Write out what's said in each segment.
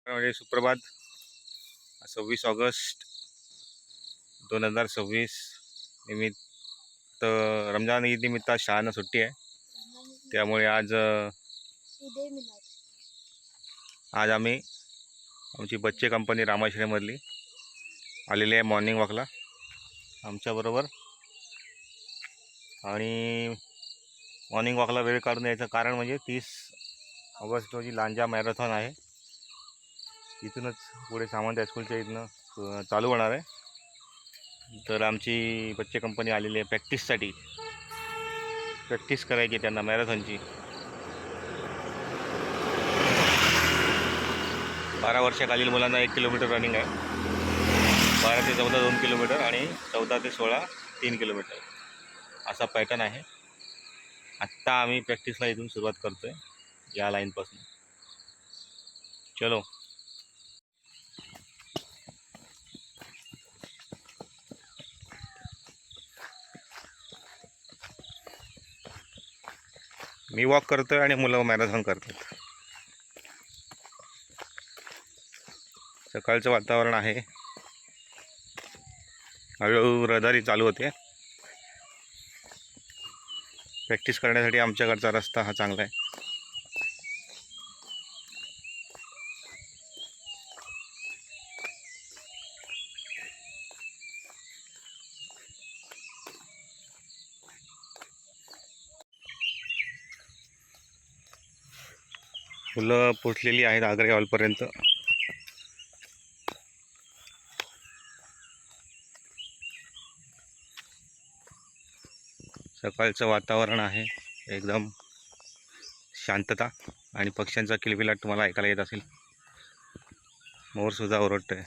म्हणजे सुप्रभात 26 ऑगस्ट 2026 निमित्त रमजान ईद निमित्त आज शाळांना सुट्टी आहे. त्यामुळे आज आम्ही आमची बच्चे कंपनी रामाश्रममधली आलेली आहे मॉर्निंग वॉकला आमच्याबरोबर. आणि मॉर्निंग वॉकला वेळ काढून यायचं कारण म्हणजे 30 ऑगस्ट रोजी लांजा मॅरेथॉन आहे. इथूनच पुढे सामंत हायस्कूलच्या इथनं चालू होणार आहे. तर आमची बच्चे कंपनी आलेली आहे प्रॅक्टिससाठी. प्रॅक्टिस करायची त्यांना मॅरेथॉनची. 12 वर्षाखालील मुलांना 1 किलोमीटर रनिंग आहे. 12 ते 14 2 किलोमीटर आणि 14 ते 16 3 किलोमीटर असा पॅटर्न आहे. आत्ता आम्ही प्रॅक्टिसला इथून सुरुवात करतोय या लाईनपासून. चलो. मी वॉक करतोय आणि मुलं मॅरेथॉन करतात. सकाळचं वातावरण आहे. हळूहळू रहदारी चालू होते. प्रॅक्टिस करण्यासाठी आमच्याकडचा रस्ता हा चांगला आहे. मुलं पोचलेली आहेत आग्रे हॉलपर्यंत. सकाळचं वातावरण आहे एकदम शांतता आणि पक्ष्यांचा किलबिलाट तुम्हाला ऐकायला येत असेल. मोरसुद्धा ओरडतोय.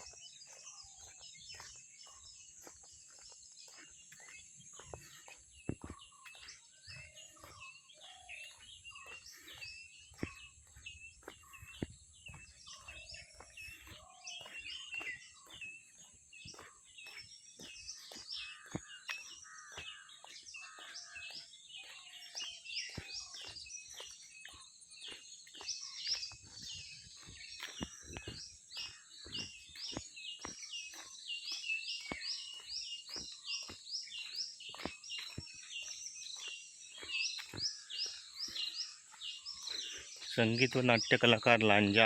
संगीत व नाट्य कलाकार लांजा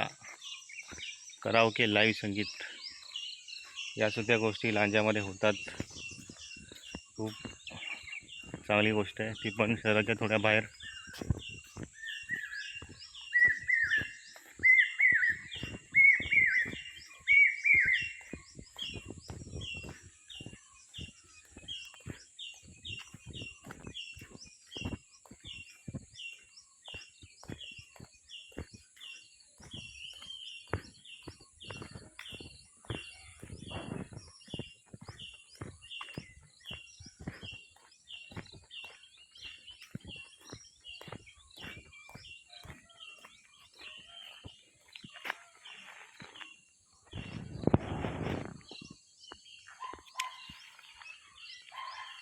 कराओके लाईव्ह संगीत या सुद्धा गोष्टी लांजामध्ये होतात. खूप चांगली गोष्ट आहे ती, पण शहराच्या थोड्या बाहेर.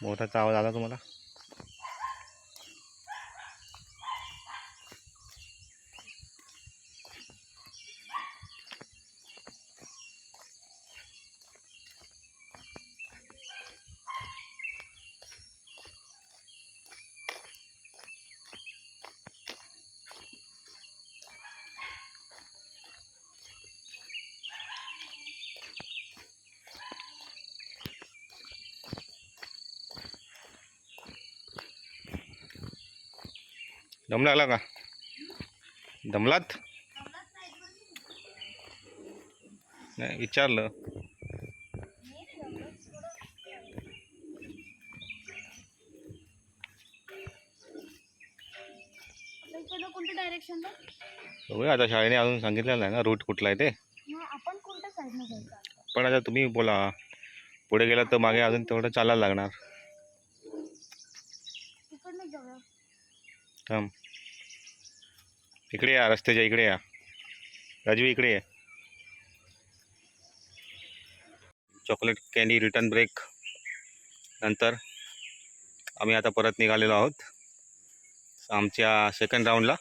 मोठाचा आवाज आला तुम्हाला? दम लागला का? दमलात? नाही विचारलं. कोणत्या डायरेक्शनला? बघूया आता, शाळेने अजून सांगितलेलं नाही ना रूट कुठला आहे ते. आपण कोणत्या साईडने जायचं? पण आता तुम्ही बोला. पुढे गेला तर मागे अजून तेवढं चालायला लागणार. तिकडनं जाऊया. थांब, इकडे या, रस्त्याच्या इकडे या. राजवी इकडे आहे. चॉकलेट कॅन्डी रिटर्न ब्रेक नंतर आम्ही आता परत निघालेलो आहोत आमच्या सेकंड राऊंडला.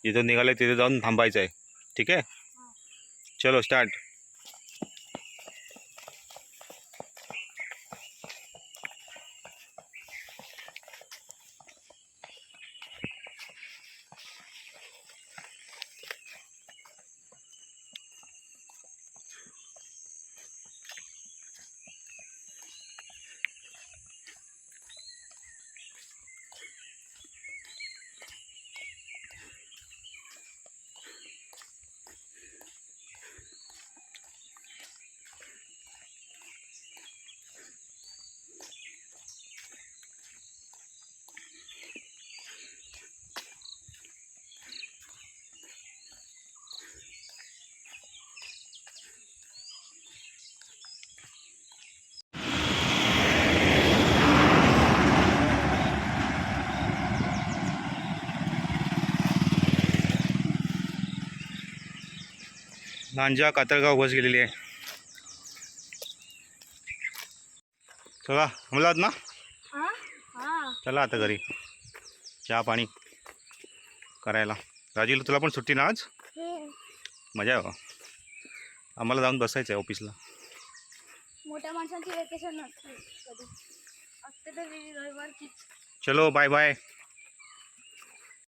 जिथून निघाले तिथे जाऊन थांबायचं आहे. ठीक आहे. चलो स्टार्ट. लांजा कातळगाव बस गेलेली आहे. चला हमलात ना. हा हा चला आता घरी चहा पाणी करायला. राजील तुला पण सुट्टी ना आज. मजा आहे बा. आम्हाला जाऊन बसायचं आहे ऑफिसला. मोठ्या माणसांची वेकेशन नसते कधी, असते तर रविवारचीच. चलो बाय बाय.